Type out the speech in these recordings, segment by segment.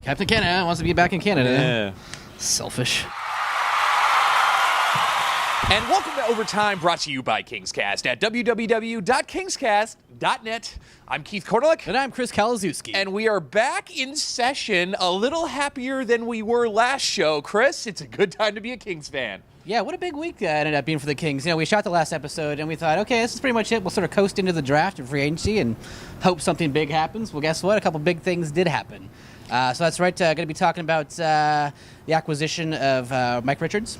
Captain Canada wants to be back in Canada. Yeah. Selfish. And welcome to Overtime, brought to you by KingsCast at www.kingscast.net. I'm Keith Kordelik. And I'm Chris Kalazewski. And we are back in session, a little happier than we were last show. Chris, it's a good time to be a Kings fan. Yeah, what a big week that ended up being for the Kings. You know, we shot the last episode, and we thought, okay, this is pretty much it. We'll sort of coast into the draft and free agency and hope something big happens. Well, guess what? A couple big things did happen. So that's right. Going to be talking about the acquisition of Mike Richards.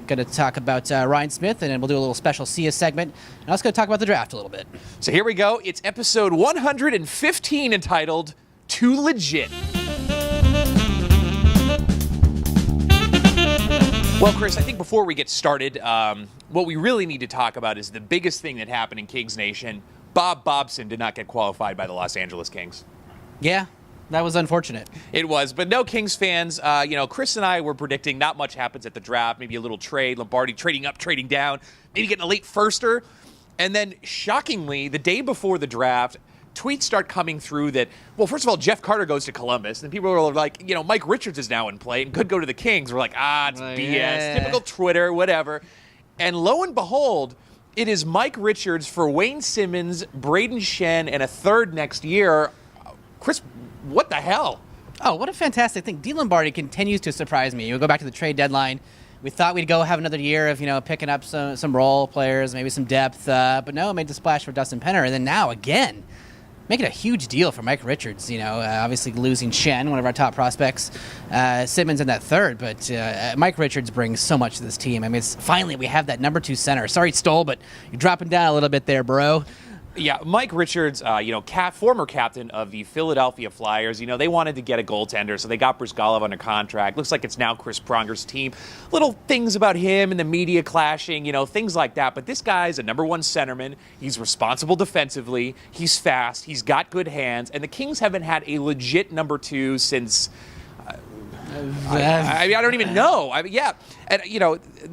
Going to talk about Ryan Smith, and then we'll do a little special SIA segment. And I was going to talk about the draft a little bit. So here we go. It's episode 115 entitled Too Legit. Well, Chris, I think before we get started, what we really need to talk about is the biggest thing that happened in Kings Nation. Bob Bobson did not get qualified by the Los Angeles Kings. Yeah, that was unfortunate. It was, but no Kings fans. Chris and I were predicting not much happens at the draft, maybe a little trade, Lombardi trading up, trading down, maybe getting a late firster. And then, shockingly, the day before the draft, tweets start coming through that, well, first of all, Jeff Carter goes to Columbus, and people are like, Mike Richards is now in play and could go to the Kings. We're like, it's BS, yeah. Typical Twitter, whatever. And lo and behold, it is Mike Richards for Wayne Simmons, Braden Shen, and a third next year. Chris, what the hell? Oh, what a fantastic thing. D. Lombardi continues to surprise me. You go back to the trade deadline. We thought we'd go have another year of, picking up some role players, maybe some depth. But no, made the splash for Dustin Penner. And then now, again, making a huge deal for Mike Richards. Obviously losing Shen, one of our top prospects, Simmons in that third. But Mike Richards brings so much to this team. I mean, finally we have that number 2 center. Sorry, Stoll, but you're dropping down a little bit there, bro. Yeah, Mike Richards, former captain of the Philadelphia Flyers. They wanted to get a goaltender, so they got Brizgalov under contract. Looks like it's now Chris Pronger's team. Little things about him and the media clashing, things like that. But this guy's a number 1 centerman. He's responsible defensively. He's fast. He's got good hands. And the Kings haven't had a legit number 2 since... I don't even know. And,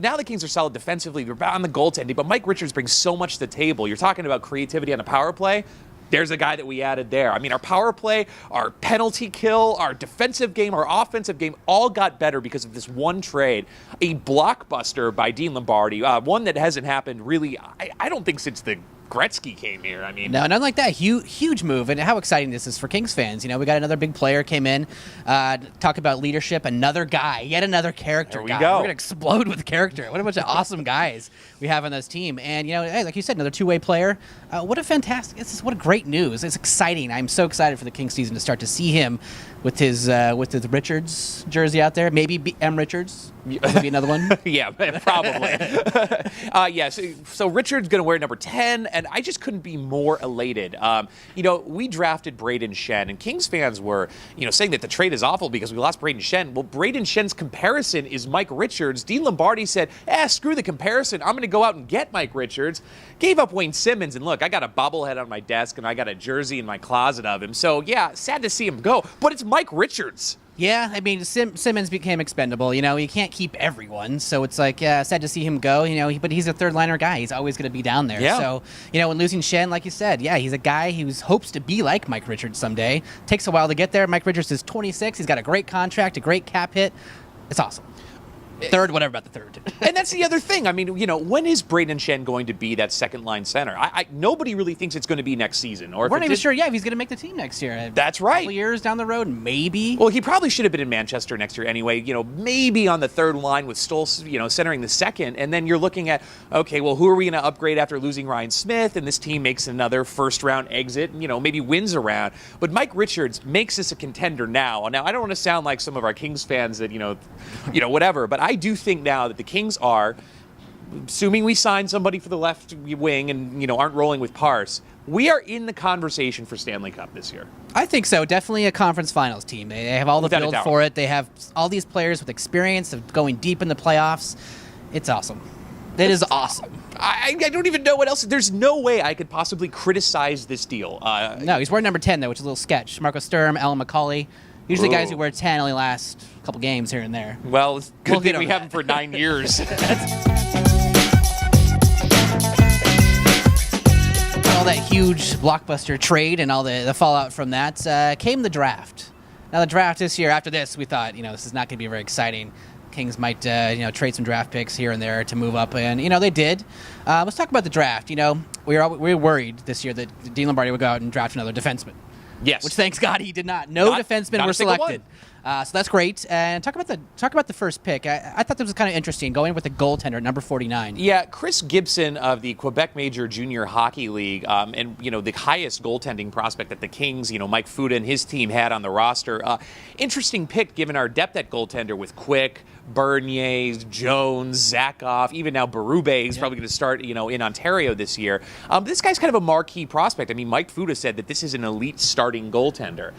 now the Kings are solid defensively. They're on the goaltending, but Mike Richards brings so much to the table. You're talking about creativity on the power play. There's a guy that we added there. I mean, our power play, our penalty kill, our defensive game, our offensive game all got better because of this one trade. A blockbuster by Dean Lombardi, one that hasn't happened really, I don't think, since the Gretzky came here. I mean, no, nothing like that. Huge move, and how exciting this is for Kings fans. We got another big player came in. Talk about leadership. Another guy, yet another character guy. Go. We're gonna explode with character. What a bunch of awesome guys we have on this team. And hey, like you said, another 2-way player. What a great news. It's exciting. I'm so excited for the Kings season to start to see him with his Richards jersey out there. Maybe M. Richards. Maybe another one. Yeah, probably. So Richards going to wear number 10, and I just couldn't be more elated. We drafted Braden Shen, and Kings fans were, saying that the trade is awful because we lost Braden Shen. Well, Braden Shen's comparison is Mike Richards. Dean Lombardi said, screw the comparison. I'm going to go out and get Mike Richards. Gave up Wayne Simmons, and look, I got a bobblehead on my desk, and I got a jersey in my closet of him. So, yeah, sad to see him go, but it's Mike Richards. Yeah, I mean, Simmons became expendable. You can't keep everyone, so it's like, sad to see him go. But he's a third-liner guy. He's always going to be down there. Yeah. So, when losing Shen, like you said, he's a guy who hopes to be like Mike Richards someday. Takes a while to get there. Mike Richards is 26. He's got a great contract, a great cap hit. It's awesome. Third, whatever about the third. And that's the other thing. I mean, when is Braden Shen going to be that second-line center? Nobody really thinks it's going to be next season. Or we're not even sure, if he's going to make the team next year. That's right. A couple years down the road, maybe. Well, he probably should have been in Manchester next year anyway. Maybe on the third line with Stoll, centering the second. And then you're looking at, okay, well, who are we going to upgrade after losing Ryan Smith? And this team makes another first-round exit, maybe wins a round. But Mike Richards makes us a contender now. Now, I don't want to sound like some of our Kings fans that, whatever. But I do think now that the Kings are, assuming we sign somebody for the left wing and, aren't rolling with Parse, we are in the conversation for Stanley Cup this year. I think so. Definitely a conference finals team. They have all the build for it. They have all these players with experience of going deep in the playoffs. It's awesome. It is awesome. I don't even know what else. There's no way I could possibly criticize this deal. No, he's wearing number 10, though, which is a little sketch. Marco Sturm, Alan McCauley. Usually guys who wear 10 only last a couple games here and there. Well, it's good thing we have him for 9 years. All that huge blockbuster trade and all the fallout from that came the draft. Now the draft this year, after this, we thought, this is not going to be very exciting. Kings might, trade some draft picks here and there to move up, and they did. Let's talk about the draft. We were worried this year that Dean Lombardi would go out and draft another defenseman. Yes. Which, thanks God, he did not. No defensemen were selected. So that's great. And talk about the first pick. I thought this was kind of interesting, going with the goaltender, number 49. Yeah, Chris Gibson of the Quebec Major Junior Hockey League, and the highest goaltending prospect that the Kings, Mike Fuda and his team had on the roster. Interesting pick given our depth at goaltender with Quick, Bernier, Jones, Zakov, even now Berube is probably going to start, in Ontario this year. This guy's kind of a marquee prospect. I mean, Mike Fuda said that this is an elite starting goaltender.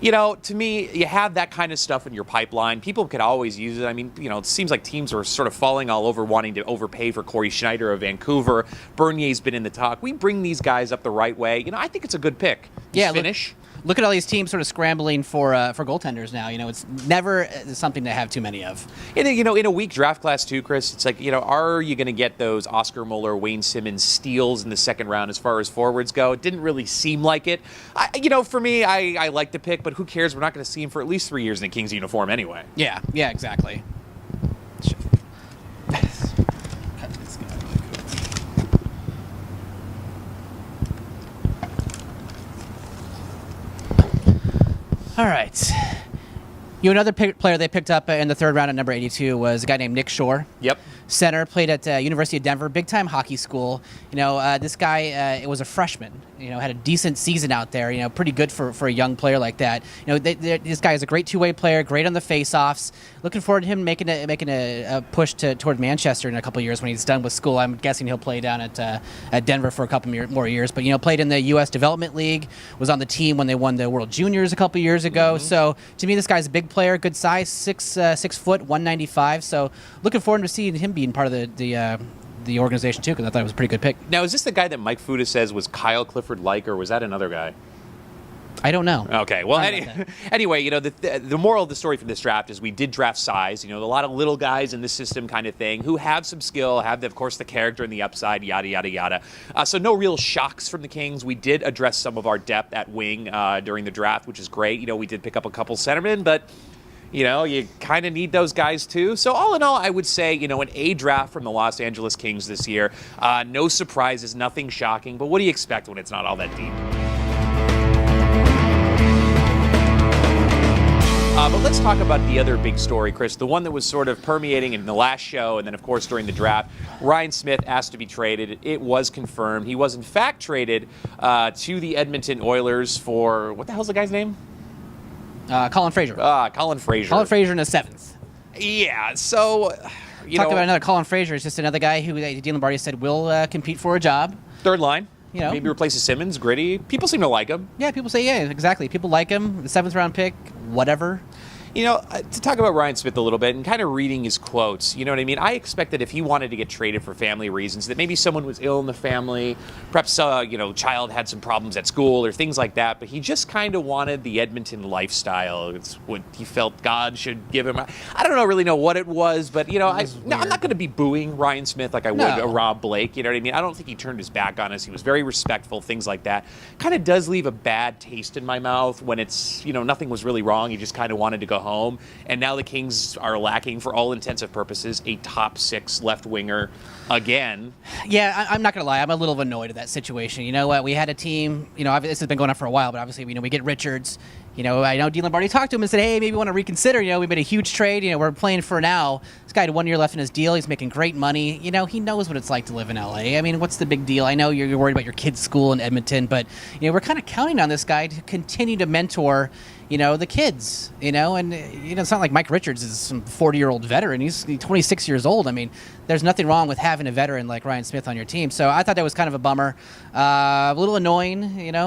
To me, you have that kind of stuff in your pipeline. People could always use it. I mean, it seems like teams are sort of falling all over wanting to overpay for Corey Schneider of Vancouver. Bernier's been in the talk. We bring these guys up the right way. I think it's a good pick. Finish. Look at all these teams sort of scrambling for goaltenders now. It's never something to have too many of. In a weak draft class too, Chris, it's like, are you going to get those Oscar Mueller, Wayne Simmons steals in the second round as far as forwards go? It didn't really seem like it. For me, I like the pick, but who cares? We're not going to see him for at least 3 years in a Kings uniform anyway. Yeah, exactly. All right. Another player they picked up in the third round at number 82 was a guy named Nick Shore. Yep. Center, played at University of Denver, big-time hockey school. This guy was a freshman. Had a decent season out there. Pretty good for a young player like that. This guy is a great two-way player, great on the face-offs. Looking forward to him making a push toward Manchester in a couple of years when he's done with school. I'm guessing he'll play down at Denver for a couple more years. But played in the U.S. Development League, was on the team when they won the World Juniors a couple of years ago. Mm-hmm. So to me, this guy's a big player, good size, 6 foot, 195. So looking forward to seeing him being part of the organization too, because I thought it was a pretty good pick. Now, is this the guy that Mike Fuda says was Kyle Clifford-like, or was that another guy? I don't know. Okay. Well, anyway, the moral of the story from this draft is we did draft size. A lot of little guys in the system kind of thing who have some skill, have, of course, the character and the upside, yada, yada, yada. So no real shocks from the Kings. We did address some of our depth at wing during the draft, which is great. We did pick up a couple centermen, but you kind of need those guys too. So all in all, I would say, an A draft from the Los Angeles Kings this year. No surprises, nothing shocking. But what do you expect when it's not all that deep? But let's talk about the other big story, Chris, the one that was sort of permeating in the last show and then, of course, during the draft. Ryan Smith asked to be traded. It was confirmed. He was, in fact, traded to the Edmonton Oilers for, what the hell's the guy's name? Colin Fraser. Colin Fraser. Colin Fraser in the 7th. Yeah, so... Talk about another Colin Fraser. Is just another guy who Dean Lombardi said will compete for a job. Third line. Maybe replaces Simmons, gritty. People seem to like him. Yeah, people say, yeah, exactly. People like him. The 7th round pick, whatever. To talk about Ryan Smith a little bit and kind of reading his quotes, you know what I mean? I expected if he wanted to get traded for family reasons, that maybe someone was ill in the family, perhaps, child had some problems at school or things like that, but he just kind of wanted the Edmonton lifestyle. It's what he felt God should give him. I don't really know what it was, but, I'm not going to be booing Ryan Smith like I would a Rob Blake, you know what I mean? I don't think he turned his back on us. He was very respectful, things like that. Kind of does leave a bad taste in my mouth when it's, nothing was really wrong. He just kind of wanted to go home. And now the Kings are lacking, for all intensive purposes, a top 6 left winger again. Yeah, I'm not going to lie. I'm a little annoyed at that situation. You know what? We had a team, this has been going on for a while, but obviously, we get Richards. I know Dean Lombardi talked to him and said, hey, maybe we want to reconsider. We made a huge trade. We're playing for now. This guy had 1 year left in his deal. He's making great money. He knows what it's like to live in L.A. I mean, what's the big deal? I know you're worried about your kid's school in Edmonton, but, we're kind of counting on this guy to continue to mentor, the kids, and, it's not like Mike Richards is some 40-year-old veteran. He's 26 years old. I mean, there's nothing wrong with having a veteran like Ryan Smith on your team. So I thought that was kind of a bummer. A little annoying,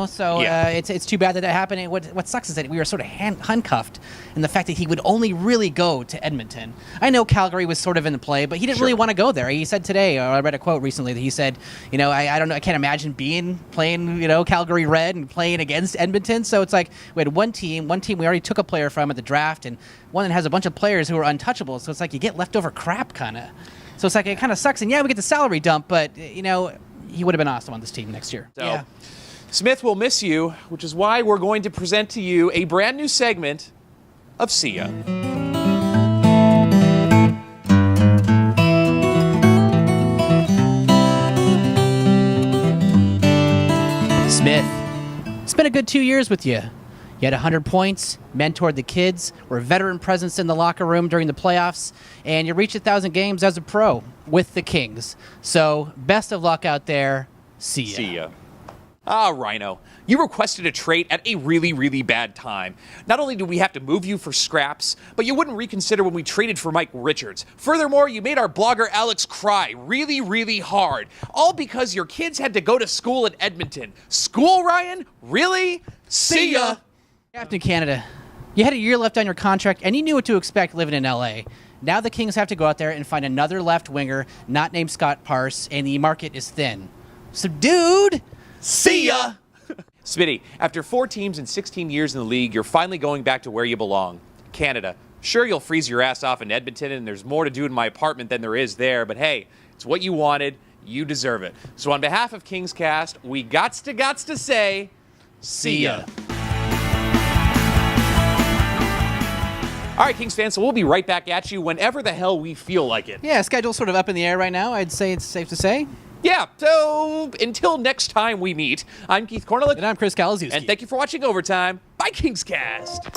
so yeah. It's too bad that happened. And what sucks is that we were sort of handcuffed in the fact that he would only really go to Edmonton. I know Calgary was sort of in the play, but he didn't really want to go there. He said today, or I read a quote recently, that he said, I don't know, I can't imagine playing, Calgary Red and playing against Edmonton. So it's like we had one team we already took a player from at the draft, and one that has a bunch of players who are untouchable. So it's like you get leftover crap, kind of. So it's like it kind of sucks. And yeah, we get the salary dump, but he would have been awesome on this team next year. So, Smith will miss you, which is why we're going to present to you a brand new segment of see ya. Smith, it's been a good 2 years with you. You had 100 points, mentored the kids, were a veteran presence in the locker room during the playoffs, and you reached 1,000 games as a pro with the Kings. So, best of luck out there. See ya. See ya. Ah, Rhino, you requested a trade at a really, really bad time. Not only did we have to move you for scraps, but you wouldn't reconsider when we traded for Mike Richards. Furthermore, you made our blogger Alex cry really, really hard. All because your kids had to go to school in Edmonton. School, Ryan? Really? See ya. Captain Canada, you had a year left on your contract, and you knew what to expect living in LA. Now the Kings have to go out there and find another left winger, not named Scott Parse, and the market is thin. So, dude, see ya! Smitty, after 4 teams and 16 years in the league, you're finally going back to where you belong. Canada. Sure, you'll freeze your ass off in Edmonton, and there's more to do in my apartment than there is there, but hey, it's what you wanted. You deserve it. So on behalf of KingsCast, we gots to say, see ya. All right, Kings fans, so we'll be right back at you whenever the hell we feel like it. Yeah, schedule's sort of up in the air right now. I'd say it's safe to say. Yeah, so until next time we meet, I'm Keith Korneluk. And I'm Chris Kalazewski. And thank you for watching Overtime by KingsCast.